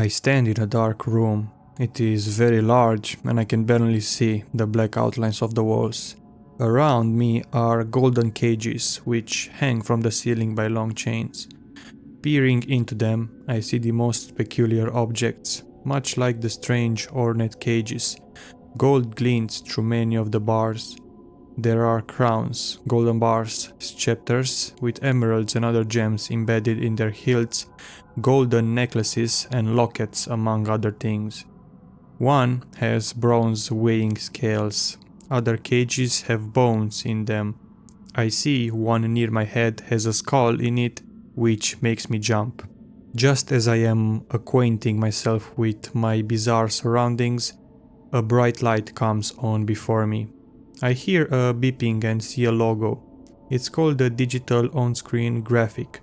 I stand in a dark room. It is very large and I can barely see the black outlines of the walls. Around me are golden cages which hang from the ceiling by long chains. Peering into them, I see the most peculiar objects, much like the strange ornate cages. Gold glints through many of the bars. There are crowns, golden bars, scepters with emeralds and other gems embedded in their hilts, golden necklaces and lockets among other things. One has bronze weighing scales. Other cages have bones in them. I see one near my head has a skull in it, which makes me jump. Just as I am acquainting myself with my bizarre surroundings, a bright light comes on before me. I hear a beeping and see a logo. It's called the digital on-screen graphic,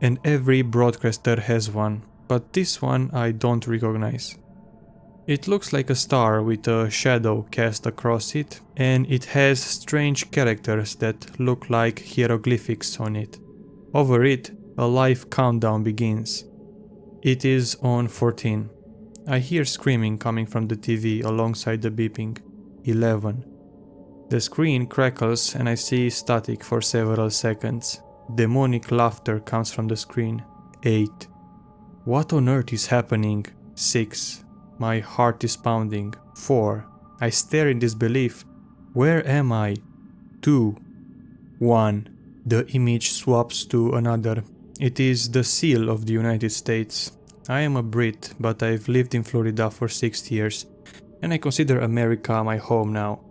and every broadcaster has one, but this one I don't recognize. It looks like a star with a shadow cast across it, and it has strange characters that look like hieroglyphics on it. Over it, a live countdown begins. It is on 14. I hear screaming coming from the TV alongside the beeping. 11. The screen crackles and I see static for several seconds. Demonic laughter comes from the screen. 8. What on earth is happening? 6. My heart is pounding. 4. I stare in disbelief. Where am I? 2. 1. The image swaps to another. It is the seal of the United States. I am a Brit, but I've lived in Florida for 6 years, and I consider America my home now.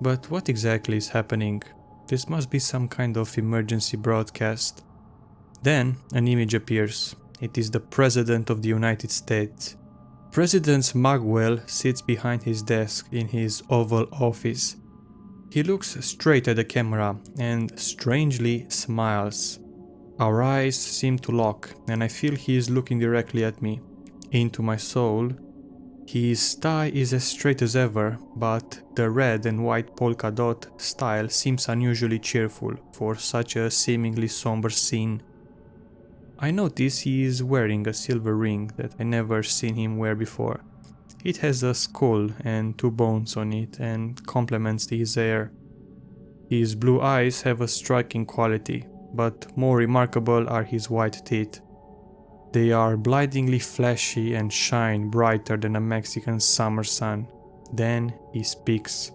But what exactly is happening? This must be some kind of emergency broadcast. Then an image appears. It is the President of the United States. President Maxwell sits behind his desk in his Oval Office. He looks straight at the camera and strangely smiles. Our eyes seem to lock and I feel he is looking directly at me, into my soul. His tie is as straight as ever, but the red and white polka dot style seems unusually cheerful for such a seemingly somber scene. I notice he is wearing a silver ring that I never seen him wear before. It has a skull and 2 bones on it and complements his hair. His blue eyes have a striking quality, but more remarkable are his white teeth. They are blindingly flashy and shine brighter than a Mexican summer sun. Then he speaks.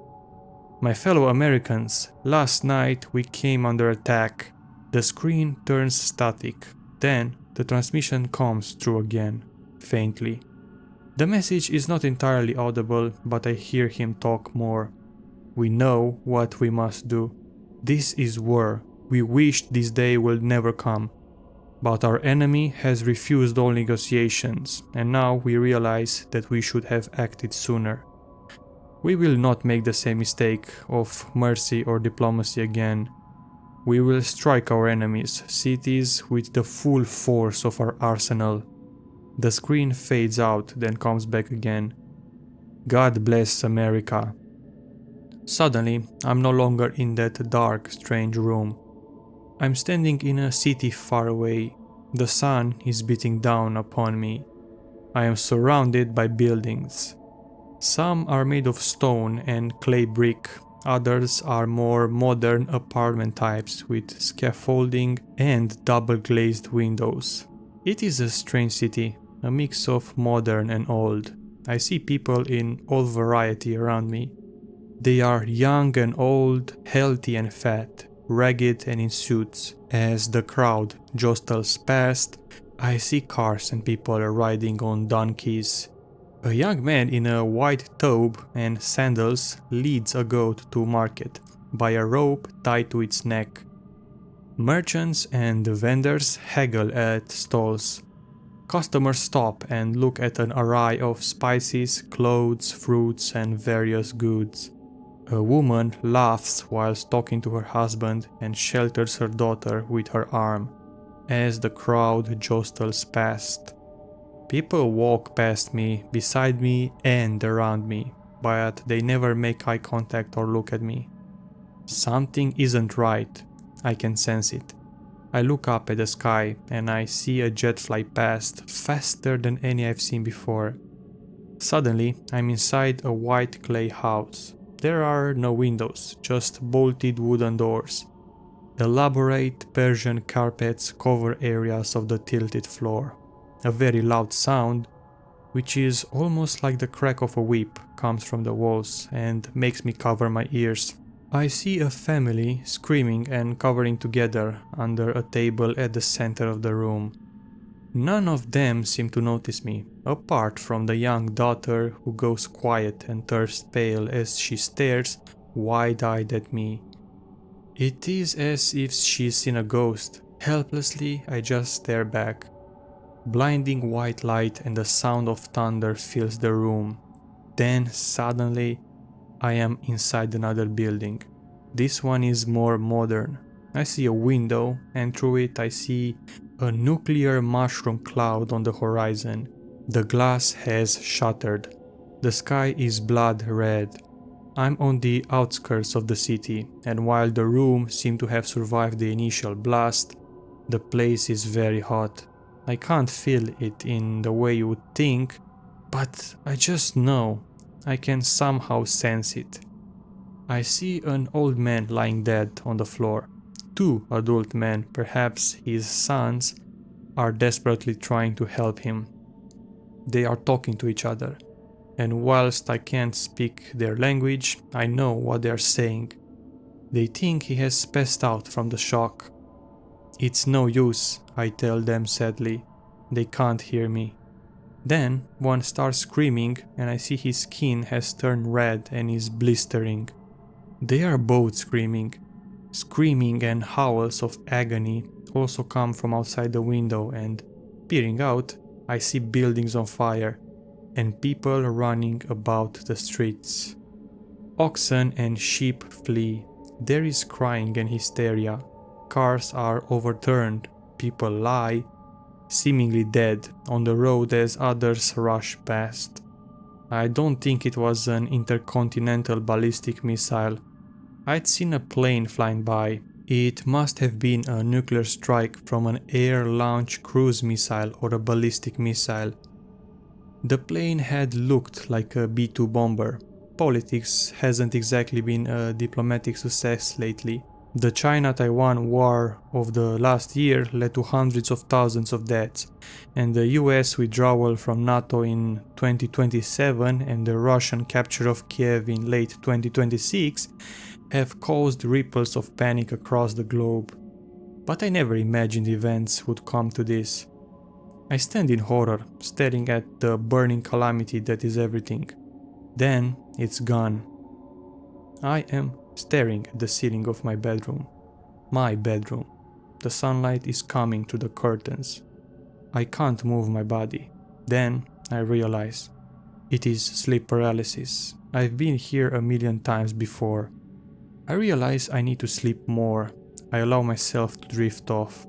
My fellow Americans, last night we came under attack. The screen turns static. Then the transmission comes through again, faintly. The message is not entirely audible, but I hear him talk more. We know what we must do. This is war. We wished this day will never come. But our enemy has refused all negotiations, and now we realize that we should have acted sooner. We will not make the same mistake of mercy or diplomacy again. We will strike our enemies' cities with the full force of our arsenal. The screen fades out, then comes back again. God bless America. Suddenly, I'm no longer in that dark, strange room. I'm standing in a city far away. The sun is beating down upon me. I am surrounded by buildings. Some are made of stone and clay brick. Others are more modern apartment types with scaffolding and double glazed windows. It is a strange city, a mix of modern and old. I see people in all variety around me. They are young and old, healthy and fat, ragged and in suits. As the crowd jostles past, I see cars and people riding on donkeys. A young man in a white tobe and sandals leads a goat to market by a rope tied to its neck. Merchants and vendors haggle at stalls. Customers stop and look at an array of spices, clothes, fruits, and various goods. A woman laughs whilst talking to her husband and shelters her daughter with her arm, as the crowd jostles past. People walk past me, beside me, and around me, but they never make eye contact or look at me. Something isn't right. I can sense it. I look up at the sky and I see a jet fly past, faster than any I've seen before. Suddenly, I'm inside a white clay house. There are no windows, just bolted wooden doors. Elaborate Persian carpets cover areas of the tilted floor. A very loud sound, which is almost like the crack of a whip, comes from the walls and makes me cover my ears. I see a family screaming and covering together under a table at the center of the room. None of them seem to notice me, apart from the young daughter who goes quiet and turns pale as she stares wide-eyed at me. It is as if she's seen a ghost. Helplessly, I just stare back. Blinding white light and the sound of thunder fills the room. Then, suddenly, I am inside another building. This one is more modern. I see a window, and through it I see a nuclear mushroom cloud on the horizon. The glass has shattered. The sky is blood red. I'm on the outskirts of the city, and while the room seemed to have survived the initial blast, the place is very hot. I can't feel it in the way you would think, but I just know. I can somehow sense it. I see an old man lying dead on the floor. Two adult men, perhaps his sons, are desperately trying to help him. They are talking to each other, and whilst I can't speak their language, I know what they are saying. They think he has passed out from the shock. It's no use, I tell them sadly. They can't hear me. Then one starts screaming and I see his skin has turned red and is blistering. They are both screaming. Screaming and howls of agony also come from outside the window, and peering out, I see buildings on fire and people running about the streets. Oxen and sheep flee. There is crying and hysteria. Cars are overturned. People lie, seemingly dead, on the road as others rush past. I don't think it was an intercontinental ballistic missile. I'd seen a plane flying by. It must have been a nuclear strike from an air-launched cruise missile or a ballistic missile. The plane had looked like a B-2 bomber. Politics hasn't exactly been a diplomatic success lately. The China-Taiwan war of the last year led to hundreds of thousands of deaths, and the US withdrawal from NATO in 2027 and the Russian capture of Kiev in late 2026 have caused ripples of panic across the globe. But I never imagined events would come to this. I stand in horror, staring at the burning calamity that is everything. Then it's gone. I am staring at the ceiling of my bedroom. My bedroom. The sunlight is coming through the curtains. I can't move my body. Then I realize it is sleep paralysis. I've been here a million times before. I realize I need to sleep more. I allow myself to drift off.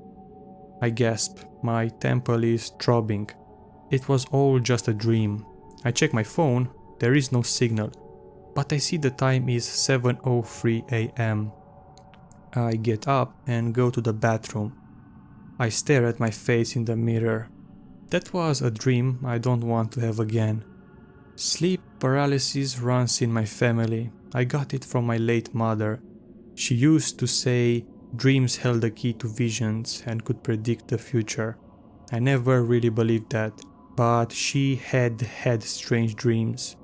I gasp. My temple is throbbing. It was all just a dream. I check my phone. There is no signal. But I see the time is 7:03 a.m. I get up and go to the bathroom. I stare at my face in the mirror. That was a dream I don't want to have again. Sleep paralysis runs in my family. I got it from my late mother. She used to say dreams held the key to visions and could predict the future. I never really believed that, but she had strange dreams.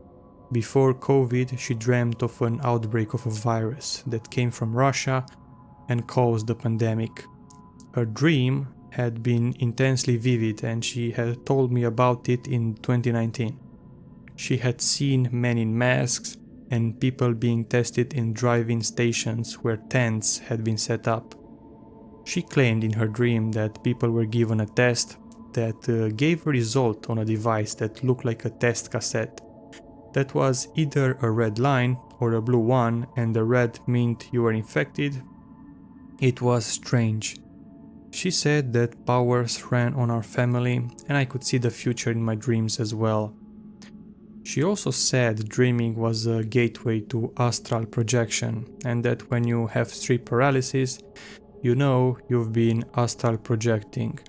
Before COVID, she dreamt of an outbreak of a virus that came from Russia and caused the pandemic. Her dream had been intensely vivid and she had told me about it in 2019. She had seen men in masks and people being tested in drive-in stations where tents had been set up. She claimed in her dream that people were given a test that gave a result on a device that looked like a test cassette. That was either a red line or a blue one, and the red meant you were infected. It was strange. She said that powers ran on our family and I could see the future in my dreams as well. She also said dreaming was a gateway to astral projection and that when you have sleep paralysis, You know you've been astral projecting.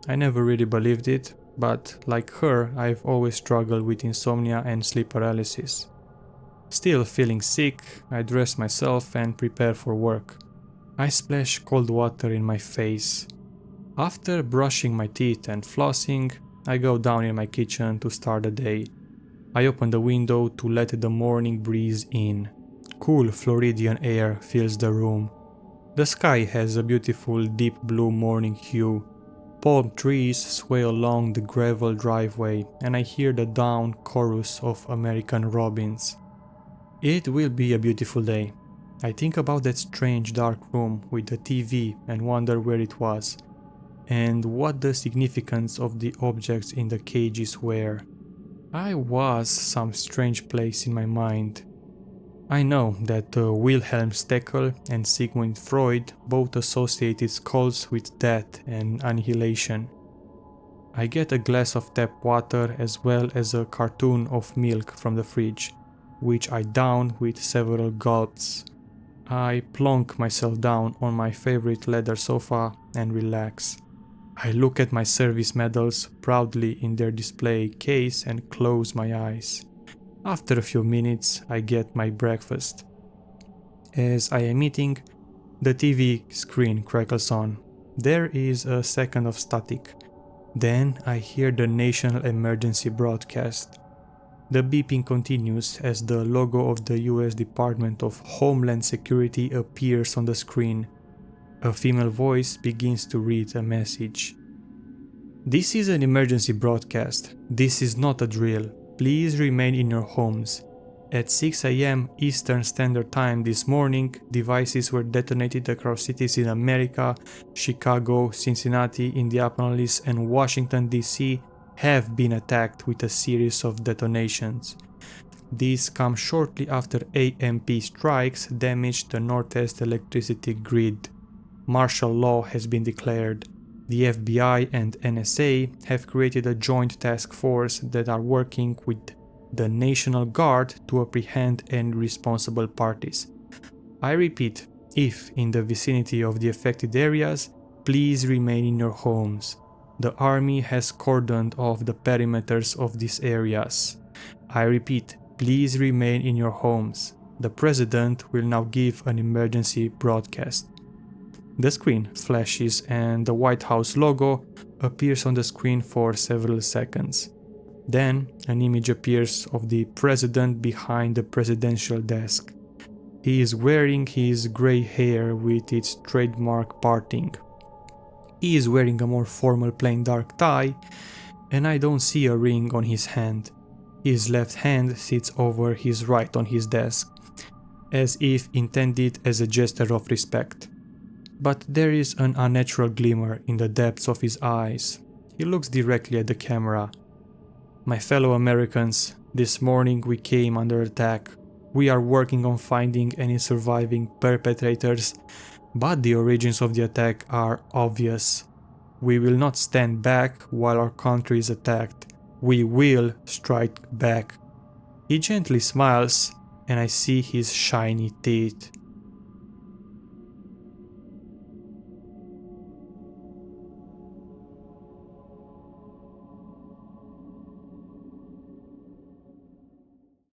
I never really believed it, but like her, I've always struggled with insomnia and sleep paralysis. Still feeling sick, I dress myself and prepare for work. I splash cold water in my face. After brushing my teeth and flossing, I go down in my kitchen to start the day. I open the window to let the morning breeze in. Cool Floridian air fills the room. The sky has a beautiful deep blue morning hue. Palm trees sway along the gravel driveway and I hear the down chorus of American robins. It will be a beautiful day. I think about that strange dark room with the TV and wonder where it was, and what the significance of the objects in the cages were. I was some strange place in my mind. I know that Wilhelm Stekel and Sigmund Freud both associated skulls with death and annihilation. I get a glass of tap water as well as a cartoon of milk from the fridge, which I down with several gulps. I plonk myself down on my favorite leather sofa and relax. I look at my service medals proudly in their display case and close my eyes. After a few minutes, I get my breakfast. As I am eating, the TV screen crackles on. There is a second of static. Then I hear the national emergency broadcast. The beeping continues as the logo of the US Department of Homeland Security appears on the screen. A female voice begins to read a message. This is an emergency broadcast. This is not a drill. Please remain in your homes. At 6 a.m. Eastern Standard Time this morning, devices were detonated across cities in America. Chicago, Cincinnati, Indianapolis, and Washington, D.C. have been attacked with a series of detonations. These come shortly after AMP strikes damaged the Northeast electricity grid. Martial law has been declared. The FBI and NSA have created a joint task force that are working with the National Guard to apprehend any responsible parties. I repeat, if in the vicinity of the affected areas, please remain in your homes. The army has cordoned off the perimeters of these areas. I repeat, please remain in your homes. The president will now give an emergency broadcast. The screen flashes and the White House logo appears on the screen for several seconds. Then an image appears of the president behind the presidential desk. He is wearing his gray hair with its trademark parting. He is wearing a more formal plain dark tie, and I don't see a ring on his hand. His left hand sits over his right on his desk, as if intended as a gesture of respect. But there is an unnatural glimmer in the depths of his eyes. He looks directly at the camera. My fellow Americans, this morning we came under attack. We are working on finding any surviving perpetrators, but the origins of the attack are obvious. We will not stand back while our country is attacked. We will strike back. He gently smiles, and I see his shiny teeth.